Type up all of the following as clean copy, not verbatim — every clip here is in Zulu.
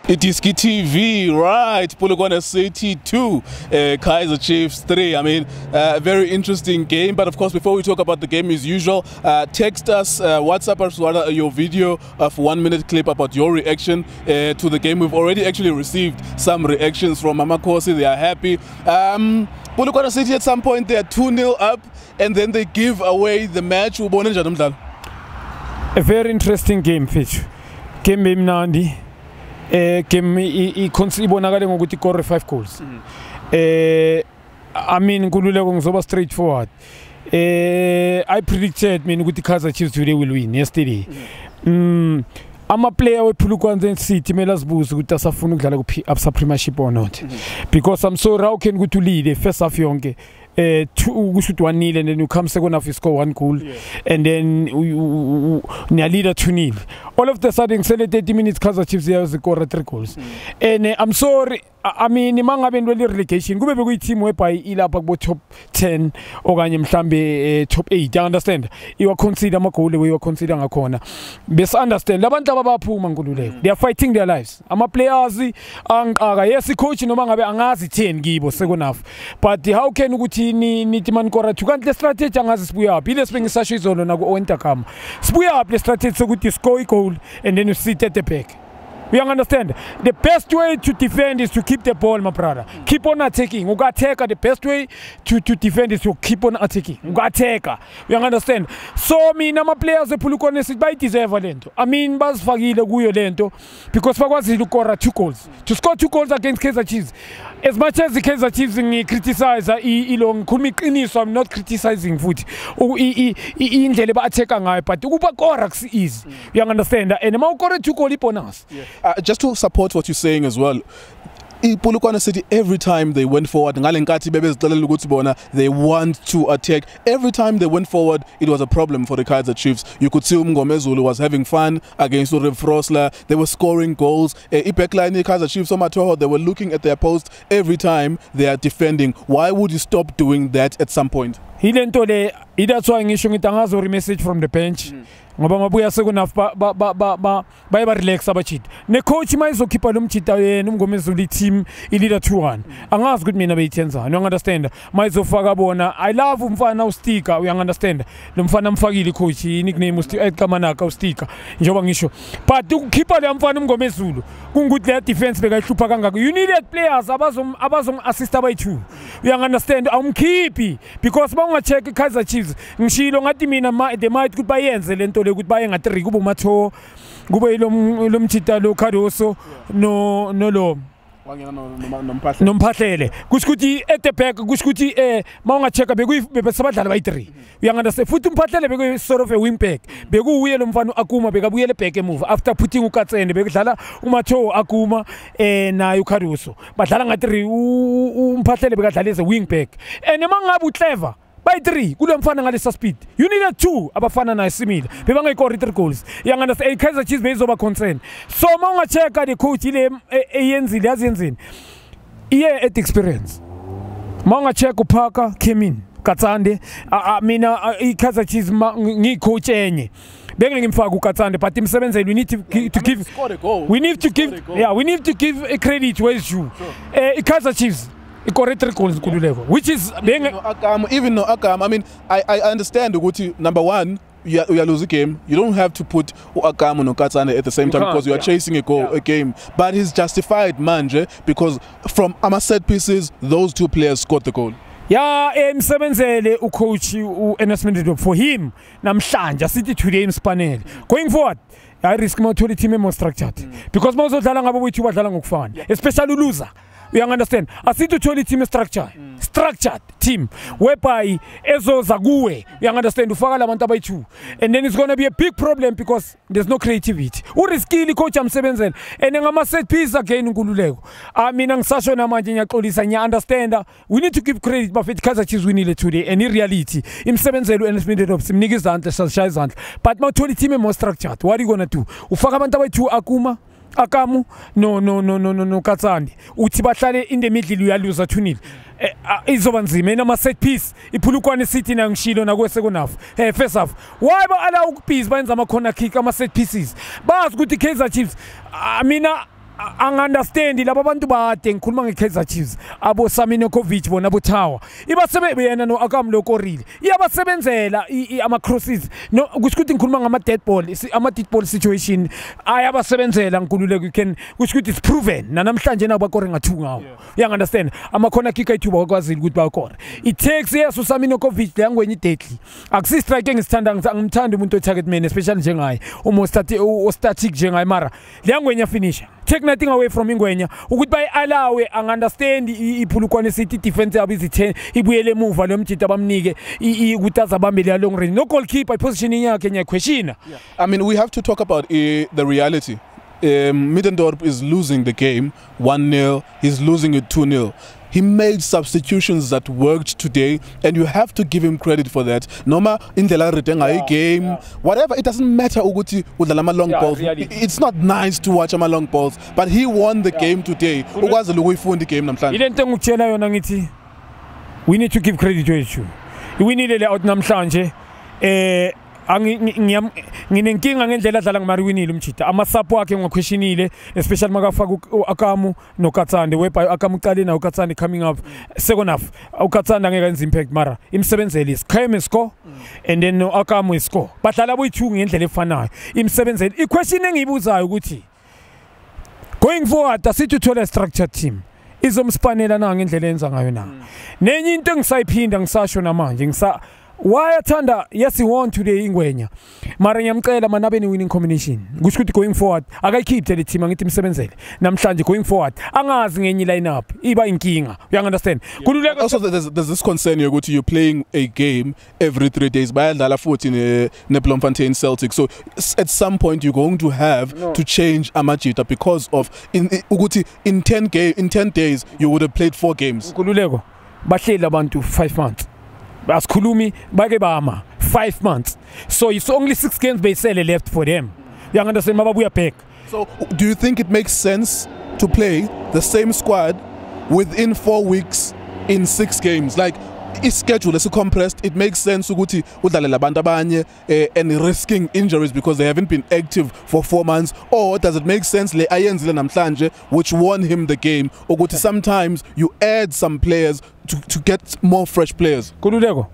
iDiskiTV, right? Polokwane City 2, Kaizer Chiefs 3. I mean, very interesting game. But of course, before we talk about the game as usual, text us, WhatsApp us your video of 1 minute clip about your reaction to the game. We've already actually received some reactions from Mama Kosi. They are happy. Polokwane City at some point, they are 2-0 up and then they give away the match. A very interesting game, Fitch. Game Nandi. Game ibonakale ngokuthi ikore 5 goals. I mean kululeko ngizoba straightforward. I predicted ukuthi Kaizer Chiefs today will win yesterday. Ama player we Polokwane City mele asibuze ukuthi asafuna ukudlala ku Absa Premiership or not. Because I'm sorry, how can go to lead first half yonke 2-1 and then you come second half you score 1 goal, and then you lead 2-0. All of the sudden 30 minutes Kaizer Chiefs has scored 3 goals. And I'm sorry, I mean imanga bendwele relegation kube bekuyi team whereby ilapha kubo top 10 okanye mhlambe top 8. You understand? You consider ama goal we you consider ngakhona. Bese understand labantu abaphuma ngululeko. They are fighting their lives. Ama players angqaka yes coach noma ngabe angazi 10 kibo second half. But how can ukuthi nithi manikora kanti le strategy angazi sibuya phi lesi bengisasho izolo na ku Owentakama. Sibuya phi le strategy sokuthi score a goal and then you sit at the back. We understand. The best way to defend is to keep the ball, my brother. Keep on attacking. The best way to defend is to keep on attacking. We understand. So, my players, the Polokwane City, deserve lento. I mean, basfagile kuyo lento because bakwazi ukora 2 goals. To score 2 goals against Kaizer Chiefs. As much as the Kaizer Chiefs criticize ilong kumiqiniso, I'm not criticizing futhi. Indlela ba-attack ngayo but ukuba kora is. You understand? And ma ukora 2 goals bonus. Just to support what you're saying as well, Polokwane City, every time they went forward, they want to attack. Every time they went forward, it was a problem for the Kaizer Chiefs. You could see Mngomezulu was having fun against Frosler. They were scoring goals. Backline Kaizer Chiefs, they were looking at their post every time they are defending. Why would you stop doing that at some point? That's why ngisho ngithi angazo message from the bench. Ngoba mabuya second ba relax abachit. Ne coach mayizokhipha lo mchita yena uMngomezulu team leader 2-1. Angazi ukuthi mina beyithenza. You understand? Mayizofaka bona. I love umfana uStika, you understand? Lo mfana mfakile coach nickname uStika uStika. Njoba ngisho. But ukukhipha le mfana uMngomezulu kungukuthi le defense bekayihlupha kangaka. You needed players abazom assist abayi2. You understand? Awumkhiphi because bangacheck Kaizer Chiefs. Ngishilo ngathi mina they might kuthi bayenze lento ukuthi baye nga3 kuba uMatho kube lo mchita lo Kadoso no lo nomphahlele kusikuthi at the back kusikuthi mawungacheka bekuyibesabadlala bayi3. You understand? Futhi umphahlele bekuyi sort of a wing back bekuuye lo mfana Akuma bekabuyele back emove after putting uKatsene bekudlala uMatho Akuma nayo Kadoso badlala nga3 umphahlele bekadlala as a wing back and mangabe uclever by 3 kule mfana ngalesa speed you needed 2 abafana naye simile bebangayikora 3 goals. You understand? Kaizer Chiefs bezoba concern. So mawungacheka the coach ile eyenzile yazenzini iye at experience. Mawungacheka uPhaka came in Katsande mina iKaizer Chiefs ngicoach enye bengeke ngimfaka uKatsande but imsebenzeli we need to give a credit where is due. iKaizer Chiefs correct goals which is being even no Akam. I mean, I understand number one, you are losing a game. You don't have to put Akam and Katsane at the same time because you are chasing a game. But he's justified, manje, because from set pieces, those 2 players scored the goal. Yeah, msebenzele ucoach uananswered for him namhlanje sithi today imspanele going forward. I risk my team more structured because most of the ngabo wethu badlala ngokufana, especially loser. You understand? I see to team structured team whereby ezoza kuwe. You understand? Ufaka labantu abayi2 and then it's going to be a big problem because there's no creativity. Uriskili coach amsebenzela and ngama set piece again ngululeko. Mina ngisasho namanje ngiyaxolisa nya understand. We need to give credit but Kaizer Chiefs winile today and in reality imsebenzelo unanswered simnika izandla sashaya izandla but my team more structured. What are you going to do? Ufaka abantu abayi2 Akuma Akamu no Katsande uthi bahlale in the middle uyaluza 2-0 izoba nzima ina set piece iPolokwane City na ngishilo na kwe second half first half why ba allow ukuphiza bayenza ama corner kick ama set pieces bazi ukuthi Kaizer Chiefs mina angunderstand laba bantu bade ngikhuluma ngeKaizer Chiefs abo Saminokovic bona boThawa ibasebe yena no akamlokorile iyabasebenzela ama crosses no kusho ukuthi ngikhuluma ngama dead ball situation ayabasebenzela ngikhululeke you can kusho ukuthi it's proven namhlanje nabakore nga2 ngawo you understand ama corner kick ayithuba kwakwazile ukuthi bayakora it takes yesu Saminokovic langwenye deadly akusi strike ngisithanda ngimthanda umuntu o target man especially njengaye static njengaye mara langwenye finisher take nothing away from Ingwenya ukuthi bayialawe angunderstand iPolokwane City defense yabo izithe ibuyele emuva lo mjita abamnike ukuthi azabambele long range no goalkeeper positioning yakhe nyakweshina. I mean, we have to talk about the reality. Middendorp is losing the game 1-0, he's losing it 2-0. He made substitutions that worked today, and you have to give him credit for that. Noma indlela retenga game, whatever, it doesn't matter ukuthi udlala long balls. It's not nice to watch long balls, but he won the game today. Ukwazi ukuyifunda game namhlanje. Ile nto ngikutshela yona ngithi we need to give credit to you. We need le out namhlanje nginenkinga ngendlela adlala ngimari winile umjita amasapo wakhe ngikweshinile especially makafaka akamu nokatsande webha akamu uqale na ukatsande coming up second half ukatsande angeke enze impact mara imsebenzeli isikhayeme score and then no akamu score badlala boyi2 ngendlela efanayo imsebenzeli iquestion engiyibuzayo ukuthi going forward asithi uthola structured team izomspanela na ngendlela enza ngayo na nenye into engisayiphinda ngisasho namanje why athanda yes he won today Ingwenya mara ngiyamcela manabe ni winning combination kusho ukuthi going forward akayikhiphe le team angithi imsebenzele namhlanje going forward angazi ngenye lineup iba inkinga you understand kululeka also there's this concern ukuthi you're playing a game every 3 days bayadlala futhi ne Bloemfontein Celtic so at some point you're going to have to change amajita because of ukuthi in 10 days you would have played 4 games kululeko bahleli abantu 5 months Askhulumi bake bama 5 months so it's only 6 games basically left for them you understand mababuya back so do you think it makes sense to play the same squad within 4 weeks in 6 games like schedule is compressed it makes sense ukuthi udlale labantu abanye and risking injuries because they haven't been active for 4 months or does it make sense le ayenzile namhlanje which won him the game ukuthi sometimes you add some players to get more fresh players kululeko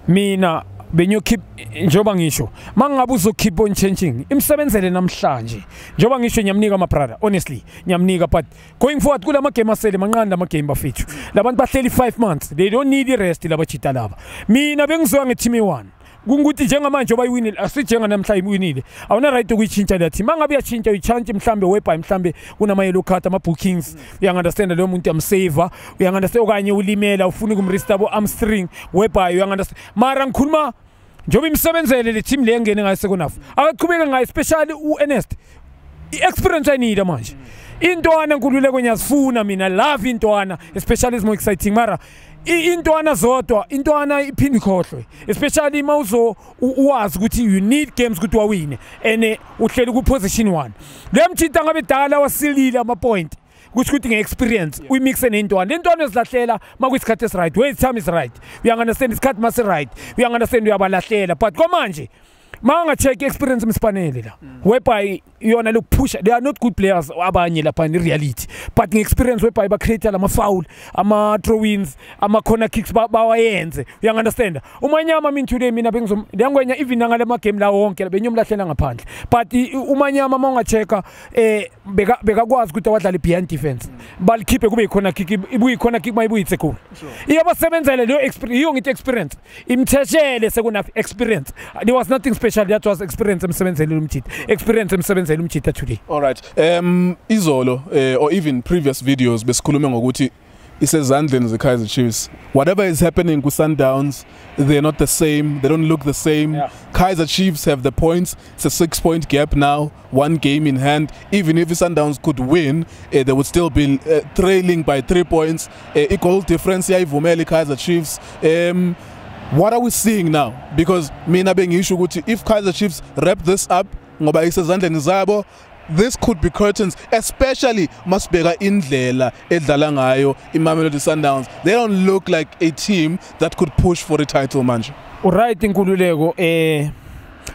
mina benyo keep njoba ngisho mangabe uzokeep on changing imsebenzele namhlanje njoba ngisho nyamnika ama brother honestly nyamnika but going forward kula game asele manqanda ama game bafethu labantu bahleli 5 months they don't need the rest labachita laba mina bengizwa ngeteam e1 kungukuthi njengamanje bayiwinile asijenga namhla iwinile awuna right ukuyichintsha le team mangabe uyachintsha uyichange mhlambe webha mhlambe kunama yellow card ama bookings uya understand lo muntu amsaver uya understand okanye ulimela ufuna ukumrestore hamstring webha uya understand mara ngikhuluma njoba imsebenzele le team le ngene ngayo second half akaqhubeka ngayo especially uErnest experience I need manje intwana nkululeko nyasifuna mina love intwana especially is more exciting mara intwana zodwa intwana iphindi khohlwe especially mawuzo uwazi ukuthi you need games ukuthi wawine and uhleli ku position 1 lemthita ngabe dala wasilile ama point kusho ukuthi ngeexperience we mix nentwana ezilahlela makuyisikhathi esi right where time is right we understand isikhathi mas right we understand uyabalahlela but kwamanje manga check experience msipanele la whereby yona lokupusha they are not good players abanye lapha in reality but ngeexperience whereby ba create ama foul ama throw-ins ama corner kicks bawayenze you understand umanyama mina today mina bengizongwenya even ngale ma game la wonke benyomlahlela ngaphandle but umanyama mawungacheka bekakwazi ukuthi wadlala behind defense balikhiphe kube ikhona kick ibuyi khona kick mayibuyitse goal iyabasebenzele lo experience iyo ngithi experience imtheshele sekuna experience there was nothing special that was experience emsebenzele umjita experience emsebenzele umjita today. All right, izolo or even previous videos besikhuluma ngokuthi isezandleni zeKaizer Chiefs whatever is happening with Sundowns they're not the same, they don't look the same. Kaizer Chiefs have the points, it's a 6-point gap now, 1 game in hand. Even if Sundowns could win they would still be trailing by 3 points. Equal difference yayivumele Kaizer Chiefs. What are we seeing now? Because mina bengisho ukuthi if Kaizer Chiefs wrap this up ngoba isezandleni zabo this could be curtains, especially masibeka indlela edlala ngayo iMamelodi Sundowns. They don't look like a team that could push for a title manje. Alright inkululeko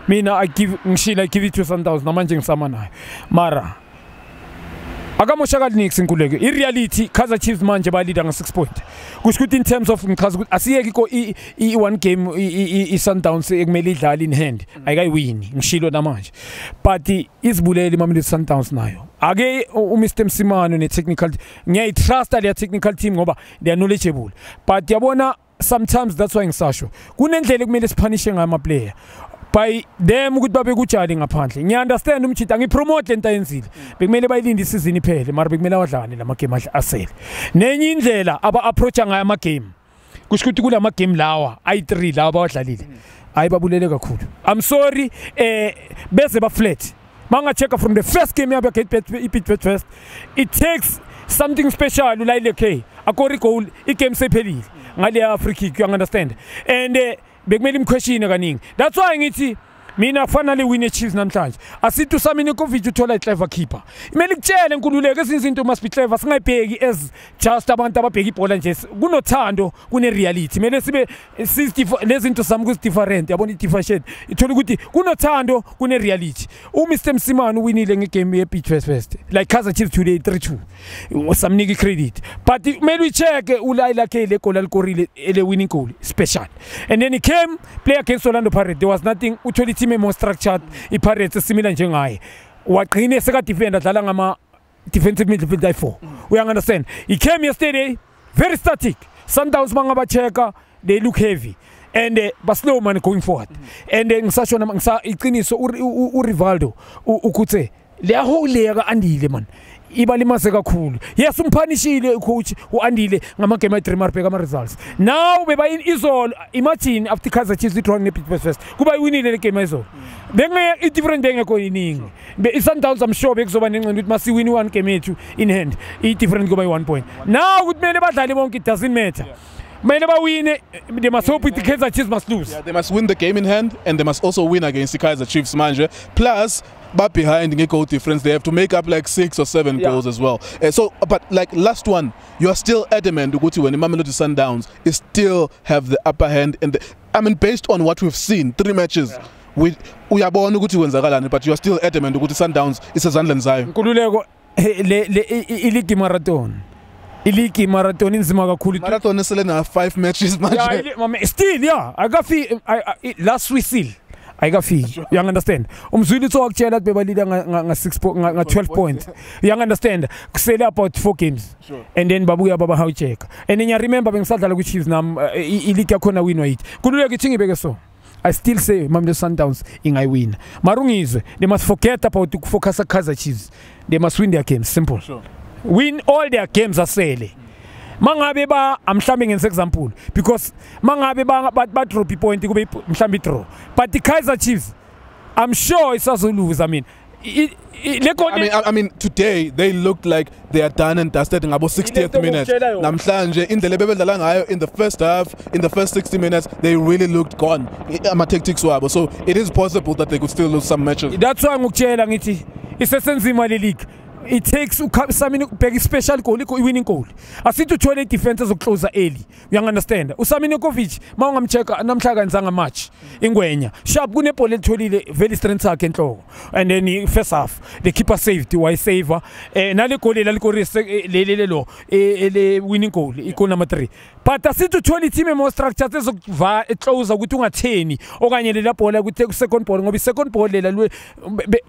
mina I give it to Sundowns namanje ngisama nayo mara akamoshakali nix inkuleke i-reality Kaizer Chiefs manje balida nga-6 point kusho ukuthi in terms of ngichaza ukuthi asiyeke iko i-one game i-Sundowns ekumele idlale in hand ayikayiwini ngishilo namanje but izibulele Mamelodi Sundowns nayo ake uMr Msimano ne-technical ngiyayitrust le technical team ngoba they are knowledgeable but yabona sometimes that's why ngisasho kunendlela ekumele siphanishe ngayo ama-player by them ukuthi babe kujali ngaphandle ngiyaunderstand umchita ngipromote lento ayenzile bekumele bayilinde isizini iphele mara bekumele awadlane lamagame asele nenye indlela aba-approacha ngayo amagame kusho ukuthi kulama game lawa ayi-3 lawa abawadlalile ayibabulele kakhulu I'm sorry bese ba-flat mangachecka from the first game yabo i-beat first it takes something special ulayile k akori goal i-game sephelile ngale free kick you understand and bekumele imquestion kaningi that's why ngithi mina kufanele win Chiefs namhlanje asithi uSaminikovic uthola i-clever keeper imele kutshele nkululeko ezinye izinto must be clever singayibheki as just abantu ababheka ibhola nje kunothando kune reality imele sibe lezinto sami ku different yabona i-differentiate ithola ukuthi kunothando kune reality uMr Msimano uwinile ngegame ye-beat first like Kaizer Chiefs today 3-2 usamnika credit but imele uyicheke ulayila ke le goal alikorile ele winning goal special and then he came play against Orlando Pirates there was nothing uthola team more structured i-Pirates similar njengaye waqine seka defender dlala ngama defensive midfielder 4 we understand he came yesterday very static Sundowns mangaba checka they look heavy and slow man going forward and ngisasho nama iqiniso uRivaldo ukuthe leya hole yaka andile man ibalimaze kakhulu yes umphanishile ucoach uandile ngamagame a3 marbeka ama results now beba izolo imagine after Kaizer Chiefs drawing ne-beat first kuba iwinile le game izolo benge i-different engekho iningi i-Sundowns I'm sure bekuzoba nencane ukuthi masiwini one game yethu in hand i-different kuba i1 point now kumele badlale bonke it doesn't matter they must hope the Kaizer Chiefs must lose. Yeah, they must win the game in hand and they must also win against the Kaizer Chiefs manager. Plus, but behind the goal difference, they have to make up like 6 or 7 goals as well. But like last one, you are still adamant Uguti when the Mamelodi Sundowns is still have the upper hand. Based on what we've seen, 3 matches. We are born Uguti Wenzagalani, but you are still adamant Uguti Sundowns is a Zandlan Zion. Kululeko iligi marathon. Iliki marathon inzima kakhulu. Marathon is na 5 matches manje. Yeah, still yeah. I got feel last week still. I got feel. Sure. You understand? Umzwili so akutshela beba leader nga 12 points. You understand? Kusele about 4 games. Sure. And then babuya baba how check. And then you remember bengisadlala ku Chiefs nam iliki yakhona win weight. Kululeka ithi ngibeke so. I still say Mamelodi Sundowns ingayi win. Marungizwe they must forget about to focus on Kaizer Chiefs. They must win their games simple. Sure. Win all their games asele mangabe amhlambe ngenze example because mangabe ba drop point kube mhlambe draw but the Kaizer Chiefs I'm sure isazo lose. I mean today they looked like they are done and dusted in about 60th minute namhlanje indlela bebedlala ngayo in the first half in the first 60 minutes they really looked gone ama-tactics wabo so it is possible that they could still lose some matches. That's why ngikutshela ngithi isesenzima le league. It takes a special goal, winning goal. Asithi uthole defense ezokcloser early. You understand? uSaminikovic mawungamcheka namhlaka nzanga match ingwenya. Sharp kunebhola elitholile very strength sakhe enhloko. And then first half the keeper saved why saver nale goal lalikore le winning goal goal number 3. But asithi uthole team more structures ezokva ecloser ukuthi ungatheni okanye lela bhola ukuthi ku second ball ngoba second ball lela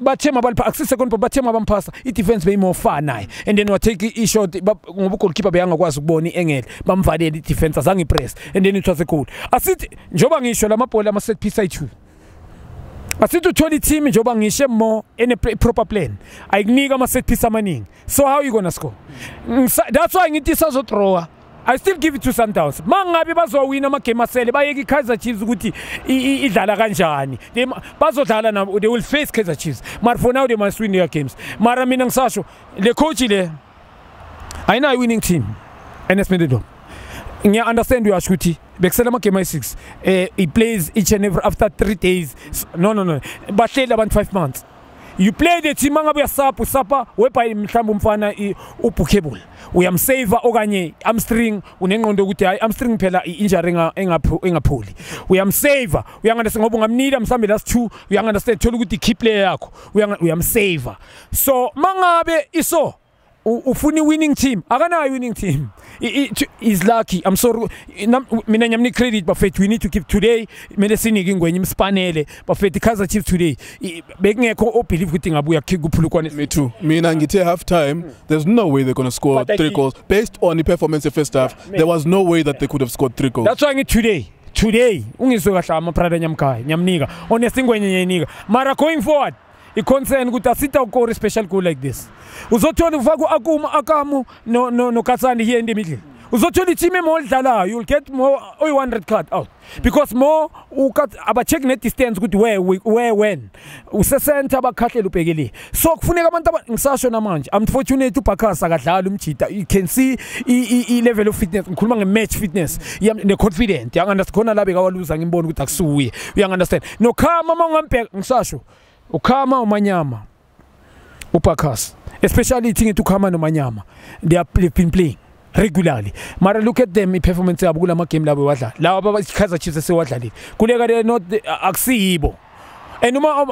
bathema balipha akusi second ball bathema bamphasa i-defense be more far naye and then wa take i-shot ngoba goalkeeper beyangakwazi ukubona iengele bamvalele i-defense azange press and then it was a goal. Asithi njoba ngisho lamabhola ama set piece ayi2 asithi uthole team njoba ngisho more in a proper plan ayikunika ama set piece amaningi so how you gonna score? That's why ngithi sazothrowa I still give it to Sundowns. Mangabe bazowina amagame asele bayeke iKaizer Chiefs ukuthi idlala kanjani. Bazodlala na they will face Kaizer Chiefs. But for now they must win their games. Mara mina ngisasho le coach le ayina winning team. NSMedo. Ngiya understand you ashuthi bekusela amagame ay6. He plays each and every after 3 days. No. Bahleli abantu 5 months. You play the team mangabe usapa wepa mhlamba umfana ubookable uyamsave okanye hamstring unengqondo ukuthi hayi hamstring phela injury engapholi uyamsave uyangandesenga ngoba ungamnida mhlambe last 2 uyangandesenga thola ukuthi key player yakho uyamsave so mangabe iso ufuna winning team akanayo winning team is lucky. I'm sorry mina nyamni credit bafethu we need to keep today mele sinike ingwenye imspanele bafethu Kaizer Chiefs today bekungekho obelieve ukuthi ngabuya kuPolokwane. Me too. Mina ngithe half time there's no way they're going to score 3 goals based on the performance in the first half. There was no way that they could have scored 3 goals. That's why today ungizwe kahle amaprada nyamkhaya nyamnika honestly ngwenye nyenika mara going forward i-concern ukuthi asita ukore special goal like this uzothola ufaka akamu no Katsani here in the middle uzothola team emodlalayo you'll get more 100 card out because more aba check net distance ukuthi where when usesenta abakhahlela ubhekele so kufuneka abantu ngisasho namanje unfortunate uBakasa akadlala umjita you can see I level of fitness ngikhuluma nge-match fitness ne-confident khona labe kawaluza ngimbona ukuthi akusuye you understand no khama mangambheka ngisasho ukhama umanyama uBakasa especially thing to khama nomanyama they've been playing regularly mara look at them performance yabo kulama game labo wadlala laba Kaizer Chiefs sewadlalile kuleka they not akusibo and uma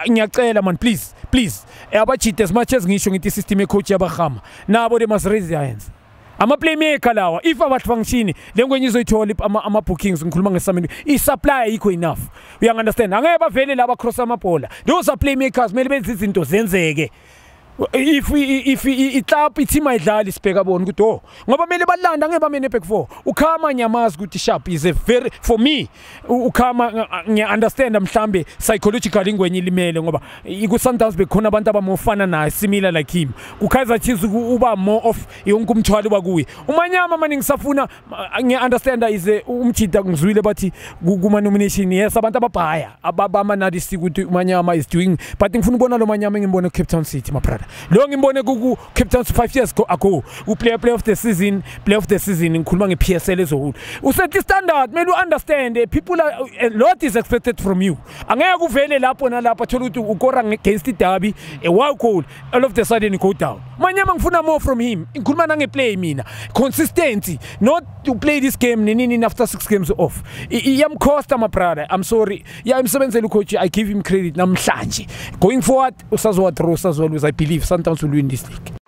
ngiyacela man please abachite as much as ngisho ngithi system coach yabahama nabo they must raise their hands ama playmaker lawa if abathi function lengwenye izoyithola ama bookings ngikhuluma ngesamini I supply ayikho enough you understand angeke bavele laba cross amabhola those are playmakers mele benze izinto zenzeke if itlap team ayidlala isibheka bona ukuthi ngoba mele balanda ngeke bamene back 4 ukhama nyamazi ukuthi sharp is a very for me ukhama ngiya understand mhlambe psychologically ingwenye ilimele ngoba ku Sundowns bekhona abantu abamofana naye similar like him ku Kaizer Chiefs uba more of yonke umthwalo bakuye umanyama manje ngisafuna ngiya understand is umjida ngizwile bathi kuma nomination yes abantu ababhaya abama nadisi ukuthi umanyama is doing but ngifuna ukubona lo manyama ngibone Cape City my brother lo ngimbone ku Cape Town 5 years ago u play of the season ngikhuluma ngePSL ezohulu usethi standard mele understand people a lot is expected from you angeke kuvele lapho nalapha thola ukuthi ukora against derby a wild goal all of the sudden go down manyama ngifuna more from him ngikhuluma nangeplay mina consistency not to play this game nini after 6 games off iyamcosta my brother I'm sorry imsebenzela ucoach I give him credit namhlanje going forward usazowa draw usazolwa I believe Sundowns will win this league.